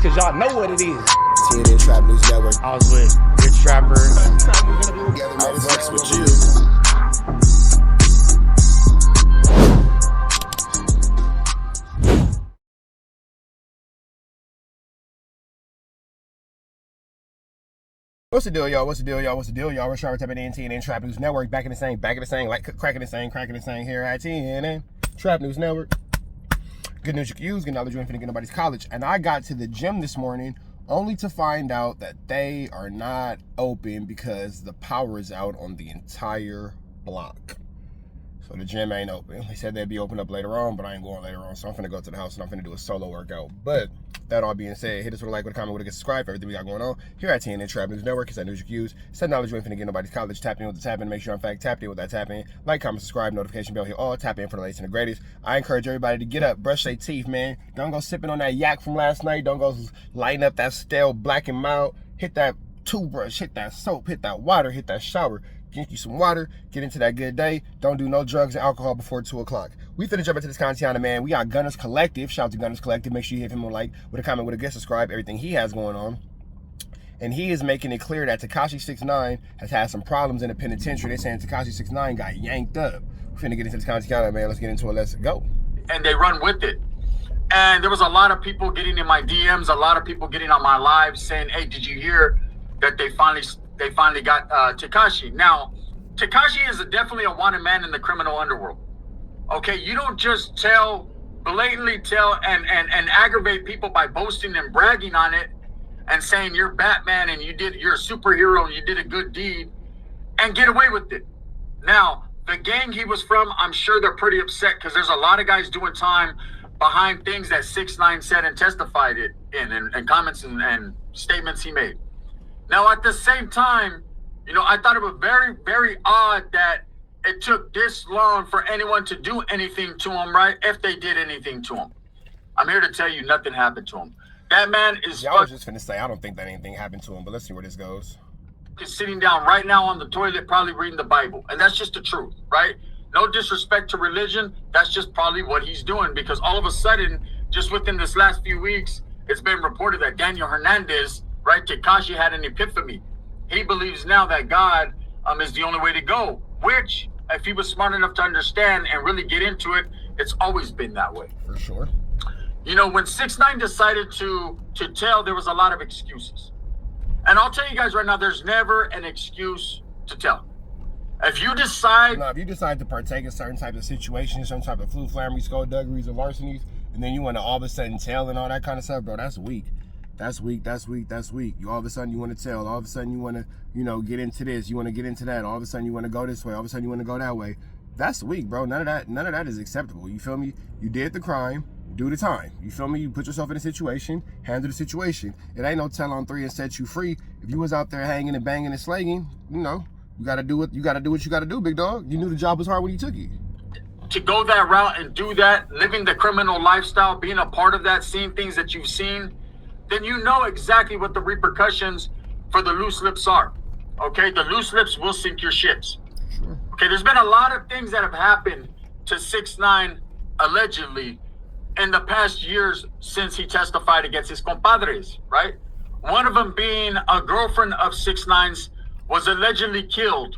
cause y'all know what it is. TNN Trap News Network. I was with Rich Trapper. I fucks with you. What's the deal, y'all? What's the deal, y'all? What's the deal, y'all? We're Trapper tapping in TNN Trap News Network. Back in the same, like cracking the same here at TNN Trap News Network. Good news you can use, good knowledge you ain't finna get nobody's college. And I got to the gym this morning only to find out that they are not open because the power is out on the entire block. So the gym ain't open. They said they'd be open up later on, but I ain't going later on. So I'm finna go to the house and I'm finna do a solo workout. But that all being said, hit us with a like, with a comment, with a subscribe for everything we got going on here at TNN Trap News Network. It's that news you can use. Said knowledge you ain't finna get nobody's college. Tap in with the tap in. Make sure in fact tapped in with that tap in. Like, comment, subscribe, notification bell, hit all. Tap in for the latest and the greatest. I encourage everybody to get up, brush their teeth, man. Don't go sipping on that yak from last night. Don't go lighting up that stale black and mild. Hit that toothbrush, hit that soap, hit that water, hit that shower. Drink you some water, get into that good day. Don't do no drugs or alcohol before 2 o'clock. We finna jump into this content, man. We got Gunners Collective. Shout out to Gunners Collective. Make sure you hit him a like, with a comment, with a good subscribe, everything he has going on. And he is making it clear that Tekashi 6ix9ine has had some problems in the penitentiary. They're saying Tekashi 6ix9ine got yanked up. We finna get into this content, man. Let's get into it. Let's go. And they run with it. And there was a lot of people getting in my DMs, a lot of people getting on my lives saying, hey, did you hear that they finally got Tekashi? Now, Tekashi is definitely a wanted man in the criminal underworld. Okay, you don't just blatantly tell and aggravate people by boasting and bragging on it and saying you're Batman and you're a superhero and you did a good deed and get away with it. Now, the gang he was from, I'm sure they're pretty upset because there's a lot of guys doing time behind things that 6ix9ine said and testified it in and comments and statements he made. Now, at the same time, you know, I thought it was very, very odd that it took this long for anyone to do anything to him, right? If they did anything to him. I'm here to tell you nothing happened to him. That man is... Yeah, I was just finna say, I don't think that anything happened to him, but let's see where this goes. Sitting down right now on the toilet, probably reading the Bible. And that's just the truth, right? No disrespect to religion. That's just probably what he's doing, because all of a sudden, just within this last few weeks, it's been reported that Daniel Hernandez, right, Tekashi had an epiphany. He believes now that God is the only way to go, which, if he was smart enough to understand and really get into it, it's always been that way. For sure. You know, when 6ix9ine decided to tell, there was a lot of excuses. And I'll tell you guys right now, there's never an excuse to tell. If you decide... No, if you decide to partake in certain type of situations, some type of infirmary, skullduggeries, or larcenies, and then you want to all of a sudden tell and all that kind of stuff, bro, that's weak. That's weak. You all of a sudden you want to tell. All of a sudden you want to, you know, get into this. You want to get into that. All of a sudden you want to go this way. All of a sudden you want to go that way. That's weak, bro. None of that is acceptable. You feel me? You did the crime. Do the time. You feel me? You put yourself in a situation. Handle the situation. It ain't no tell on 3 and set you free. If you was out there hanging and banging and slanging, you know, you gotta do what you gotta do, big dog. You knew the job was hard when you took it. To go that route and do that, living the criminal lifestyle, being a part of that, seeing things that you've seen, then you know exactly what the repercussions for the loose lips are. Okay, the loose lips will sink your ships. Sure. Okay, there's been a lot of things that have happened to 6ix9ine allegedly in the past years since he testified against his compadres, right? One of them being a girlfriend of 6ix9ine's was allegedly killed.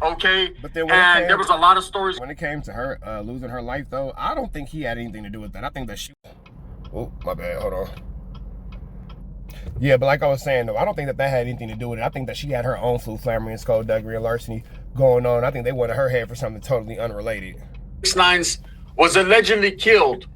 Okay, but then there was a lot of stories. When it came to her losing her life, though, I don't think he had anything to do with that. I think that she... Oh, my bad. Hold on. Yeah, but like I was saying, though, I don't think that had anything to do with it. I think that she had her own flammery and skullduggery and larceny going on. I think they wanted her head for something totally unrelated. 6ix9ine's was allegedly killed,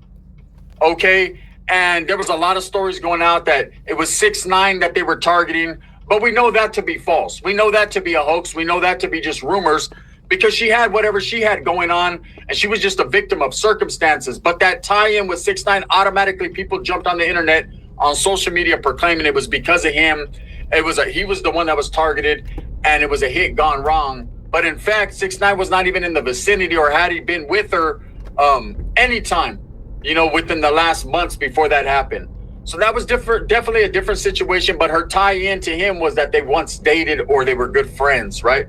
okay? And there was a lot of stories going out that it was 6ix9ine that they were targeting, but we know that to be false. We know that to be a hoax. We know that to be just rumors, because she had whatever she had going on, and she was just a victim of circumstances. But that tie-in with 6ix9ine, automatically people jumped on the internet, on social media, proclaiming it was because of him. He was the one that was targeted, and it was a hit gone wrong. But in fact, 6ix9ine was not even in the vicinity, or had he been with her anytime, you know, within the last months before that happened. So that was definitely a different situation. But her tie-in to him was that they once dated or they were good friends, right?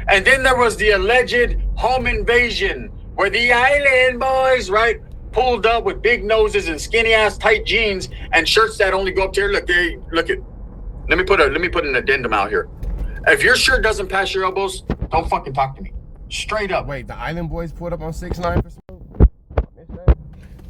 And then there was the alleged home invasion where the island boys, right, pulled up with big noses and skinny ass tight jeans and shirts that only go up to here. Look, look it. Let me put an addendum out here. If your shirt doesn't pass your elbows, don't fucking talk to me. Straight up. Wait, the Island Boys pulled up on 6ix9ine for smoke?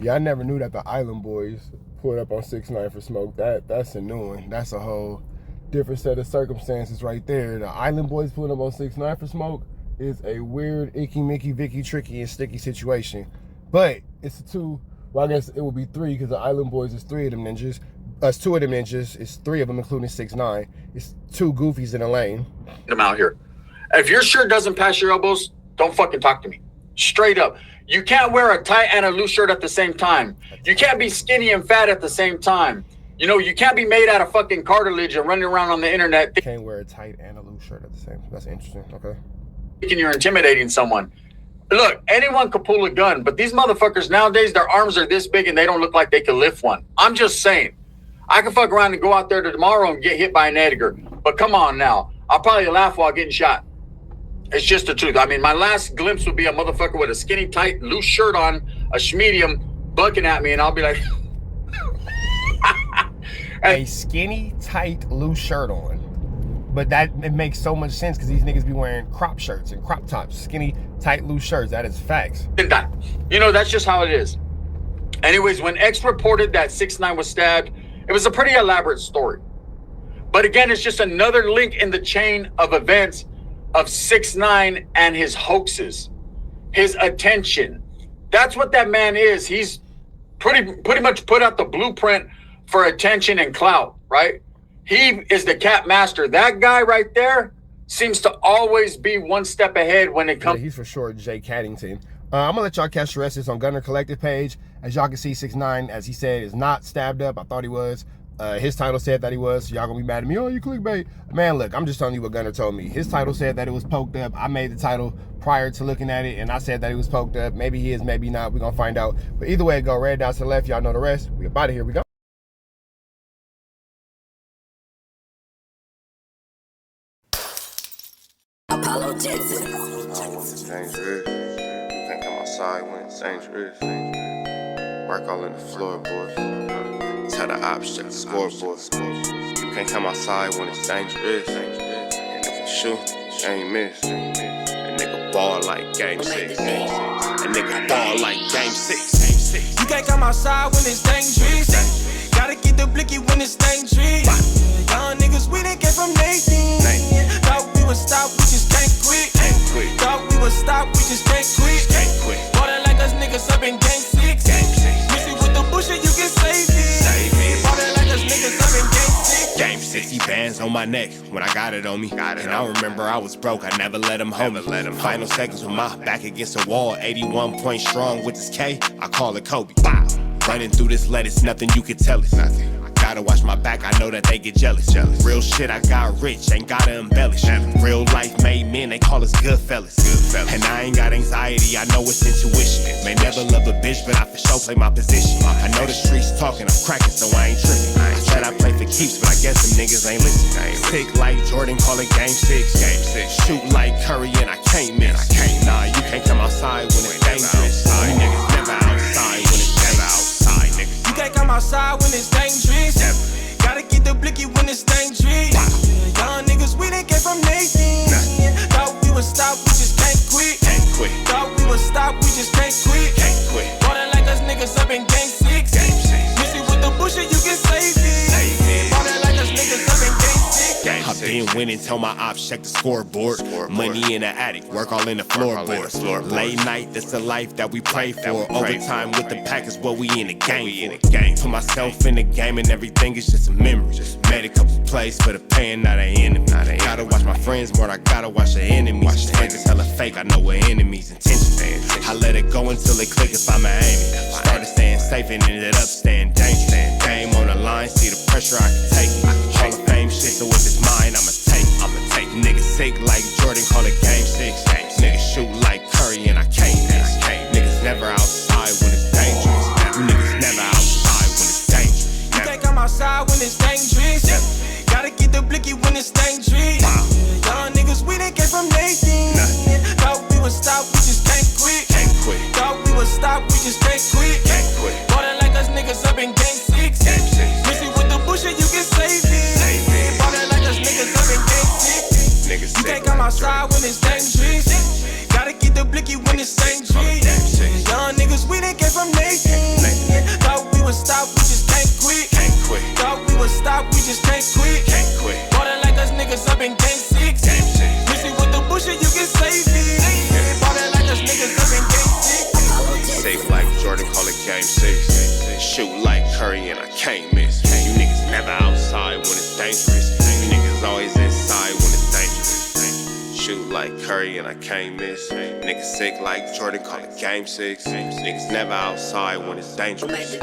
Yeah, I never knew that the Island Boys pulled up on 6ix9ine for smoke. That's a new one. That's a whole different set of circumstances right there. The Island Boys pulling up on 6ix9ine for smoke is a weird, icky, Mickey, Vicky, tricky, and sticky situation. But it's well, I guess it would be 3 because the Island Boys is 3 of them ninjas. Us 2 of them ninjas. It's 3 of them, including 6ix9ine. It's 2 goofies in a lane. I'm out here. If your shirt doesn't pass your elbows, don't fucking talk to me. Straight up. You can't wear a tight and a loose shirt at the same time. You can't be skinny and fat at the same time. You know, you can't be made out of fucking cartilage and running around on the internet. Can't wear a tight and a loose shirt at the same time. That's interesting. Okay. Thinking you're intimidating someone. Look, anyone could pull a gun, but these motherfuckers nowadays, their arms are this big and they don't look like they can lift one. I'm just saying. I can fuck around and go out there tomorrow and get hit by an Edgar. But come on now. I'll probably laugh while getting shot. It's just the truth. I mean, my last glimpse would be a motherfucker with a skinny, tight, loose shirt on, a schmedium, bucking at me, and I'll be like... A skinny, tight, loose shirt on. But it makes so much sense because these niggas be wearing crop shirts and crop tops. Skinny, tight, loose shirts. That is facts. You know, that's just how it is. Anyways, when X reported that 6ix9ine was stabbed, it was a pretty elaborate story. But again, it's just another link in the chain of events of 6ix9ine and his hoaxes, his attention. That's what that man is. He's pretty much put out the blueprint for attention and clout, right? He is the cat master. That guy right there seems to always be one step ahead when it comes. Yeah, he's for sure Jay Caddington. I'm gonna let y'all catch the rest of this on Gunner Collective page. As y'all can see, 6ix9ine, as he said, is not stabbed up. I thought he was. His title said that he was, so y'all gonna be mad at me. Oh, you clickbait. Man, look, I'm just telling you what Gunner told me. His title said that it was poked up. I made the title prior to looking at it, and I said that it was poked up. Maybe he is, maybe not. We're gonna find out. But either way, it go red down to the left. Y'all know the rest. We about to here we go. Apollo Jackson. It's dangerous. You can't come outside when it's dangerous. Work all in the floorboards. Tell the ops check the scoreboard. You can't come outside when it's dangerous. And if you shoot, you ain't miss. A nigga ball like game 6. A nigga ball like game 6. You can't come outside when it's dangerous. Gotta get the blicky when it's dangerous. Young niggas, we done came from Nathan. Thought we would stop, we just can't quit. Thought we would stop, we just can't quit. Ballin' like us niggas up in game 6. Missy with the bush and you can save it. Ballin' like us niggas up in game 6. Game 60 bands on my neck when I got it on me. And I remember I was broke, I never let him hold me. Final seconds with my back against the wall. 81 point strong with this K, I call it Kobe. Wow. Running through this lettuce, nothing you can tell us. Gotta watch my back, I know that they get jealous. Real shit, I got rich, ain't gotta embellish. Real life made men, they call us good fellas. And I ain't got anxiety, I know it's intuition. May never love a bitch, but I for sure play my position. I know the streets talking, I'm cracking, so I ain't tripping. I said I play for keeps, but I guess them niggas ain't listening. Sick like Jordan, call it game 6. Shoot like Curry, and I can't miss. Nah, you can't come outside when it's dangerous. You niggas never outside when it's outside, niggas. You can't come outside when it's dangerous. Gotta get the blicky when it's dangerous. Young niggas, we done came from Nathan. Thought we would stop, we just can't quit. Thought we would stop, we just can't quit. Ballin' like us niggas up in game 6. Missy with the bush and you can save it. Ballin' like us niggas up in game 6. I've been winning, tell my ops check the scoreboard. Money in the attic, work all in the floorboards. Late night, that's the life that we pray for. Overtime with the pack is what we in the game for. Put myself in the game and everything is just a memory. Made a couple plays for the pain, not an enemy. Gotta watch my friends more, I gotta watch the enemies. Niggas hella fake, I know what enemies' intentions. I let it go until it click if I'm aiming. Started staying safe and ended up staying dangerous. Game on the line, see the pressure I can take. Hall of Fame shit, so if it's mine, I'ma take. Niggas sick like Jordan, call it game 6. Niggas shoot like Curry and I can't miss. Niggas never outside when it's dangerous. You niggas never outside when it's dangerous. You can't come outside when it's dangerous. Gotta get the blicky when it's dangerous. Young niggas, we done came from Nathan. Thought we would stop, we just can't quit. Thought we would stop, we just can't quit. niggas up in game 6. Missy with the bullshit, you can save it. Ballin' like us niggas up in game 6. You can't come outside when it's dangerous. Gotta get the blicky when it's dangerous. Young niggas, we didn't get from Nathan. Thought we would stop, we just can't quit. Thought we would stop, we just can't quit. Ballin' like us niggas up in game 6. Missy with the bullshit, you can save it. Ballin' like us niggas up in game 6. Safe like Jordan, call it game 6. Shoot like Curry and I can't miss. You niggas never outside when it's dangerous. You niggas always inside when it's dangerous. Shoot like Curry and I can't miss. Niggas sick like Jordan, call it game 6. Niggas never outside when it's dangerous.